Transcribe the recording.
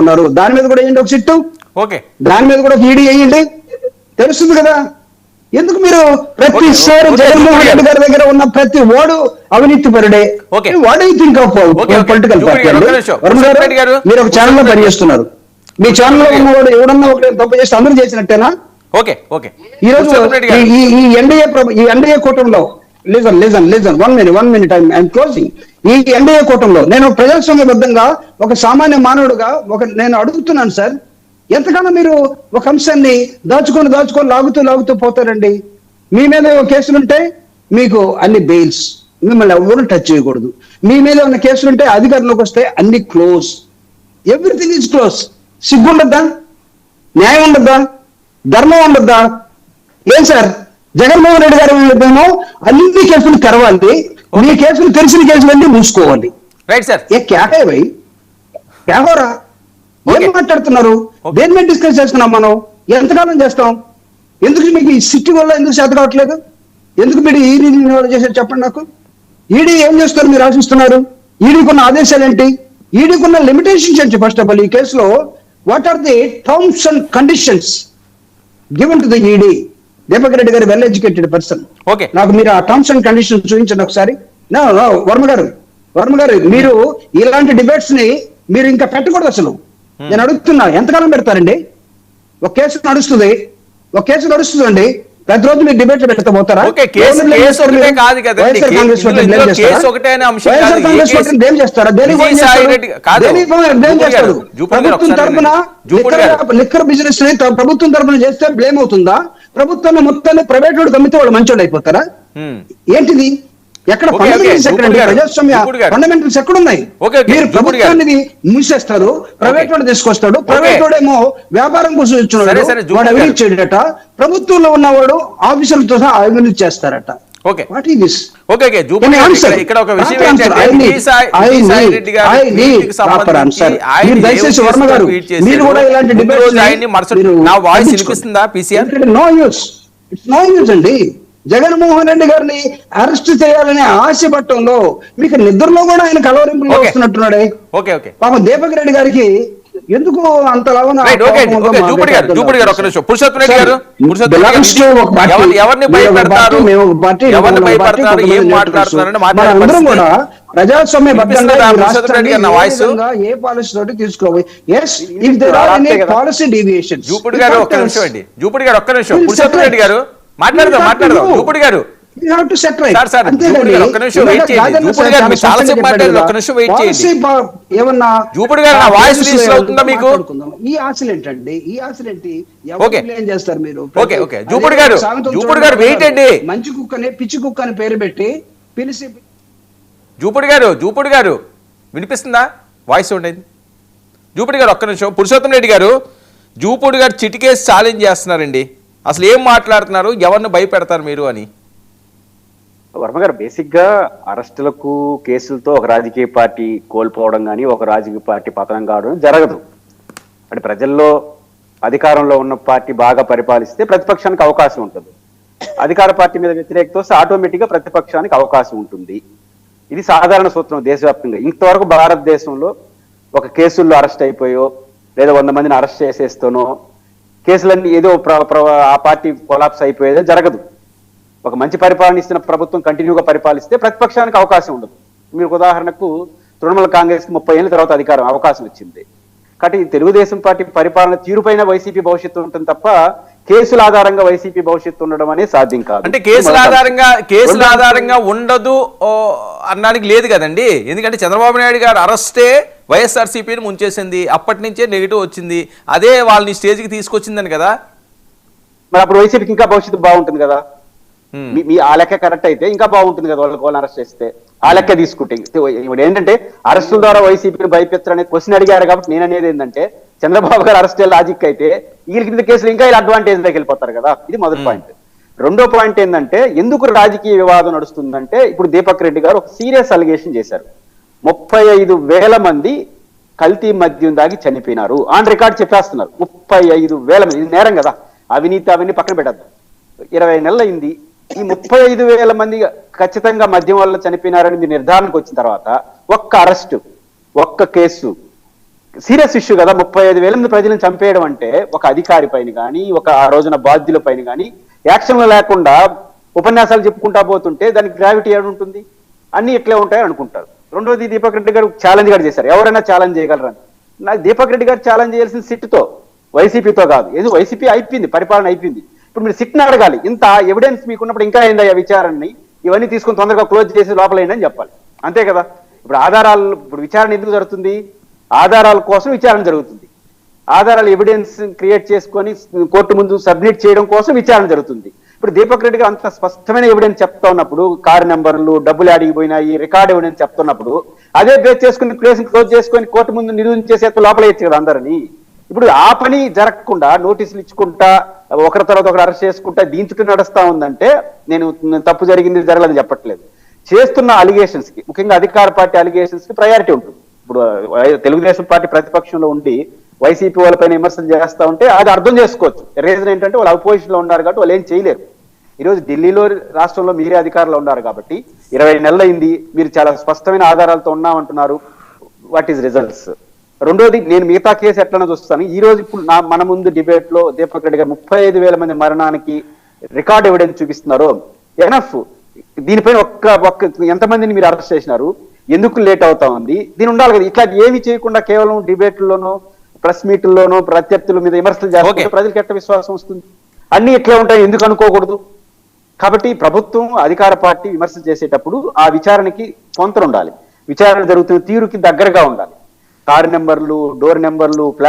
ఉన్నారు, దాని మీద కూడా వేయండి ఒక సిట్టు, దాని మీద కూడా ఈడీ వేయండి, తెలుస్తుంది కదా. ఎందుకు మీరు ప్రతిసారి జగన్మోహన్ రెడ్డి గారి దగ్గర ఉన్న ప్రతి ఓడు అవినీతి పరుడే? What you think of political party అండి? వర్మ గారు, మీరు ఒక ఛానల్ లో పనిచేస్తున్నారు, మీ ఛానల్ లో ఉన్నవాడు ఎవడన్నా ఒక తప్పు చేస్తే అందరూ చేసినట్టేనా? ఈ రోజు ఈ ఎన్డీఏ కూటమిలో లిజన్ 1 minute ఐఎమ్ క్లోజింగ్. ఈ ఎన్డీఏ కూటమిలో నేను ప్రజాస్వామ్యబద్ధంగా ఒక సామాన్య మానవుడుగా నేను అడుగుతున్నాను సార్, ఎంతగానో మీరు ఒక అంశాన్ని దాచుకొని లాగుతూ పోతారండి. మీ మీద కేసులుంటే మీకు అన్ని బెయిల్స్, మిమ్మల్ని ఎవరు టచ్ చేయకూడదు. మీ మీద ఉన్న కేసులుంటే అధికారంలోకి వస్తే అన్ని క్లోజ్, ఎవ్రీథింగ్ ఈజ్ క్లోజ్. సిగ్గుండద్దా? న్యాయం ఉండద్దా? ధర్మం ఉండద్దా? ఏం సార్, జగన్మోహన్ రెడ్డి గారు ఏమో అన్ని కేసులు తెరవాలి, మీ కేసులు తెలిసిన కేసులన్నీ మూసుకోవాలి. ఏ క్యాహే భయ్, క్యాహోరా? ఏం మాట్లాడుతున్నారు? దేని మీద డిస్కస్ చేస్తున్నాం మనం? ఎంతకాలం చేస్తాం? ఎందుకు మీకు ఈ సిటీ వల్ల ఎందుకు చేత కావట్లేదు? ఎందుకు మీరు ఈడీ చేశారు చెప్పండి నాకు. ఈడీ ఏం చేస్తారు మీరు ఆశిస్తున్నారు? ఈడీకున్న ఆదేశాలు ఏంటి? ఈడీకున్న లిమిటేషన్స్ ఏంటి? ఫస్ట్ ఆఫ్ ఆల్ ఈ కేసులో what are the terms and conditions given to the ED? Deepak Reddy garu well educated person, నాకు మీరు ఆ టర్మ్స్ అండ్ కండిషన్స్ చూపించండి ఒకసారి. వర్మ గారు మీరు ఇలాంటి డిబేట్స్ ని మీరు ఇంకా పెట్టకూడదు అసలు. నేను అడుగుతున్నా, ఎంతకాలం పెడతారండి? ఒక కేసు నడుస్తుందండి, ప్రతిరోజు మీరు డిబేట్ పెడతా పోతారా? ప్రభుత్వం తరఫున లిక్కర్ బిజినెస్ ని ప్రభుత్వం తరఫున చేస్తే బ్లేమ్ అవుతుందా? ప్రభుత్వాన్ని మొత్తాన్ని ప్రైవేట్ వాడు కమ్మితే వాళ్ళు మంచోళ్ళు అయిపోతారా? ఏంటిది? ఎక్కడ ఫండమెంటల్స్ ఎక్కడండి? ప్రజాస్వామ్య ఫండమెంటల్స్ ఎక్కడున్నాయి? మీరు ప్రభుత్వాన్ని మూసేస్తారు, ప్రైవేట్ వాడు తీసుకొస్తాడు, ప్రైవేట్ వాడేమో వ్యాపారం కోసం ఇచ్చున్నాడు, వాడు అవినీతి చేయడట, ప్రభుత్వంలో ఉన్నవాడు ఆఫీసర్లతో సహా అవినీతి చేస్తారట. దయచేసి వర్మ గారు మీరు కూడా ఇలాంటి నో యూజ్ అండి. జగన్మోహన్ రెడ్డి గారిని అరెస్ట్ చేయాలనే ఆశ పట్టంలో మీకు నిద్రలో కూడా ఆయన కలవరింపులు వస్తున్నట్టున్నాడే. పాపం దీపక్ రెడ్డి గారికి ఎందుకు అంత ప్రజాస్వామ్యబద్ధంగా ఏ పాలసీ తోటి తీసుకోవాలి? Policy deviation. మాట్లాడదాం జూపూడి గారు. ఈ ఆశలు ఏంటండి? ఈ ఆశలు ఏంటి? ఏం చేస్తారు మీరు? మంచి కుక్కని పిచ్చి కుక్క అని పేరు పెట్టి పిలిచి. జూపూడి గారు వినిపిస్తుందా? వాయిస్ ఉండేది. జూపూడి గారు ఒక్క నిమిషం. పురుషోత్తం రెడ్డి గారు, జూపూడి గారు చిటికేసి ఛాలెంజ్ చేస్తున్నారండి. అసలు ఏం మాట్లాడుతున్నారు? ఎవరిని భయపెడతారు మీరు అని? వర్మ గారు, బేసిక్ గా అరెస్టులకు కేసులతో ఒక రాజకీయ పార్టీ కోల్పోవడం కానీ ఒక రాజకీయ పార్టీ పతనం కావడం జరగదు. అంటే ప్రజల్లో అధికారంలో ఉన్న పార్టీ బాగా పరిపాలిస్తే ప్రతిపక్షానికి అవకాశం ఉంటుంది. అధికార పార్టీ మీద వ్యతిరేకత వస్తే ఆటోమేటిక్ గా ప్రతిపక్షానికి అవకాశం ఉంటుంది. ఇది సాధారణ సూత్రం దేశవ్యాప్తంగా. ఇంతవరకు భారతదేశంలో ఒక కేసుల్లో అరెస్ట్ అయిపోయో లేదా 100 మందిని అరెస్ట్ చేసేస్తూనో కేసులన్నీ ఏదో ఆ పార్టీ కొలాప్స్ అయిపోయేదో జరగదు. ఒక మంచి పరిపాలన ఇస్తున్న ప్రభుత్వం కంటిన్యూగా పరిపాలిస్తే ప్రతిపక్షానికి అవకాశం ఉండదు. మీరు ఉదాహరణకు తృణమూల కాంగ్రెస్ కి 30 ఏళ్ళ తర్వాత అధికారం అవకాశం వచ్చింది. కాబట్టి తెలుగుదేశం పార్టీ పరిపాలన తీరుపైన వైసీపీ భవిష్యత్తు ఉంటుంది తప్ప కేసుల ఆధారంగా వైసీపీ భవిష్యత్తు ఉండడం అనేది సాధ్యం కాదు. అంటే కేసుల ఆధారంగా ఉండదు అనడానికి లేదు కదండి. ఎందుకంటే చంద్రబాబు నాయుడు గారు అరెస్టే వైఎస్ఆర్సీపీని ముంచేసింది, అప్పటి నుంచే నెగిటివ్ వచ్చింది, అదే వాళ్ళని స్టేజ్కి తీసుకొచ్చిందని కదా. మరి అప్పుడు వైసీపీకి ఇంకా భవిష్యత్తు బాగుంటుంది కదా. మీ ఆ లెక్క కరెక్ట్ అయితే ఇంకా బాగుంటుంది కదా. వాళ్ళని అరెస్ట్ చేస్తే ఆ లెక్క తీసుకుంటే ఇప్పుడు ఏంటంటే అరెస్టుల ద్వారా వైసీపీని భయపెత్తరనే క్వశ్చన్ అడిగారు. కాబట్టి నేను అనేది ఏంటంటే చంద్రబాబు గారు అరెస్ట్ లాజిక్ అయితే వీళ్ళ కింద కేసులు ఇంకా ఇలా అడ్వాంటేజ్ లోకి వెళ్ళిపోతారు కదా. ఇది మొదటి పాయింట్. రెండో పాయింట్ ఏంటంటే ఎందుకు రాజకీయ వివాదం నడుస్తుందంటే ఇప్పుడు దీపక్ రెడ్డి గారు ఒక సీరియస్ అలిగేషన్ చేశారు. 35,000 మంది కల్తీ మద్యం దాగి చనిపోయినారు ఆన్ రికార్డ్ చెప్పేస్తున్నారు. 35,000 మంది. ఇది నేరం కదా. అవినీతి అవన్నీ పక్కన పెట్టద్దు. 20 నెలలు అయింది. ఈ 35,000 మంది ఖచ్చితంగా మద్యం వల్ల చనిపోయినారని మీరు నిర్ధారణకు వచ్చిన తర్వాత ఒక్క అరెస్టు, ఒక్క కేసు సీరియస్ ఇష్యూ కదా. 35,000 మంది ప్రజలను చంపేయడం అంటే ఒక అధికారి పైన కానీ, ఒక ఆ రోజున బాధ్యుల పైన కానీ యాక్షన్లు లేకుండా ఉపన్యాసాలు చెప్పుకుంటా పోతుంటే దానికి గ్రావిటీ ఏడు ఉంటుంది? అన్ని ఇట్లే ఉంటాయని అనుకుంటారు. రెండోది, దీపక్ రెడ్డి గారు ఛాలెంజ్ కూడా చేశారు, ఎవరైనా ఛాలెంజ్ చేయగలరని. నాకు దీపక్ రెడ్డి గారు ఛాలెంజ్ చేయాల్సిన సిట్తో, వైసీపీతో కాదు. ఎందుకు వైసీపీ అయిపోయింది, పరిపాలన అయిపోయింది. ఇప్పుడు మీరు సిట్ని అడగాలి, ఇంత ఎవిడెన్స్ మీకున్నప్పుడు ఇంకా ఏందయ్యా విచారణని, ఇవన్నీ తీసుకుని తొందరగా క్లోజ్ చేసి లోపలేయండి అని చెప్పాలి, అంతే కదా. ఇప్పుడు ఆధారాలు, ఇప్పుడు విచారణ ఎందుకు జరుగుతుంది? ఆధారాల కోసం విచారణ జరుగుతుంది. ఆధారాలు ఎవిడెన్స్ క్రియేట్ చేసుకొని కోర్టు ముందు సబ్మిట్ చేయడం కోసం విచారణ జరుగుతుంది. ఇప్పుడు దీపక్ రెడ్డి గారు అంత స్పష్టమైన ఎవిడెన్స్ చెప్తా ఉన్నప్పుడు, కారు నెంబర్లు, డబ్బులు అడిగిపోయినాయి, రికార్డ్ ఎవిడెన్స్ చెప్తున్నప్పుడు అదే బేస్ చేసుకుని కేసుని క్లోజ్ చేసుకొని కోర్టు ముందు నిరూపించేసి లోపలేయచ్చు కదా అందరినీ. ఇప్పుడు ఆ పని జరగకుండా నోటీసులు ఇచ్చుకుంటా ఒకరి తర్వాత ఒకరు అరెస్ట్ చేసుకుంటా దీని చుట్టూ నడుస్తా ఉందంటే నేను తప్పు జరిగింది జరగలేదని చెప్పట్లేదు. చేస్తున్న అలిగేషన్స్ కి, ముఖ్యంగా అధికార పార్టీ అలిగేషన్స్ కి ప్రయారిటీ ఉంటుంది. ఇప్పుడు తెలుగుదేశం పార్టీ ప్రతిపక్షంలో ఉండి వైసీపీ వాళ్ళపైన విమర్శలు చేస్తా ఉంటే అది అర్థం చేసుకోవచ్చు. రీజన్ ఏంటంటే వాళ్ళు అపోజిషన్ లో ఉన్నారు కాబట్టి వాళ్ళు ఏం చేయలేరు. ఈరోజు ఢిల్లీలో, రాష్ట్రంలో మీరే అధికారంలో ఉన్నారు కాబట్టి 20 నెలలు అయింది, మీరు చాలా స్పష్టమైన ఆధారాలతో ఉన్నామంటున్నారు. What is results? రెండోది, నేను మిగతా కేసు ఎట్లనో చూస్తాను. ఈ రోజు ఇప్పుడు మన ముందు డిబేట్ లో దీపక్ రెడ్డి గారు 35,000 మంది మరణానికి రికార్డ్ ఎవిడెన్స్ చూపిస్తున్నారు. ఎనఫ్. దీనిపైన ఒక్క ఎంతమందిని మీరు అరెస్ట్ చేసినారు? ఎందుకు లేట్ అవుతా ఉంది? దీని ఉండాలి కదా. ఇట్లా ఏమి చేయకుండా కేవలం డిబేట్లలోనో ప్రెస్ మీట్ల్లోనో ప్రత్యర్థుల మీద విమర్శలు చేస్తే ప్రజలకు ఎట్ట విశ్వాసం వస్తుంది? అన్ని ఇట్లా ఉంటాయి, ఎందుకు అనుకోకూడదు? కాబట్టి ప్రభుత్వం, అధికార పార్టీ విమర్శలు చేసేటప్పుడు ఆ విచారణకి పొంతన ఉండాలి, విచారణ జరుగుతున్న తీరుకి దగ్గరగా ఉండాలి. కారు నెంబర్లు, డోర్ నెంబర్లు,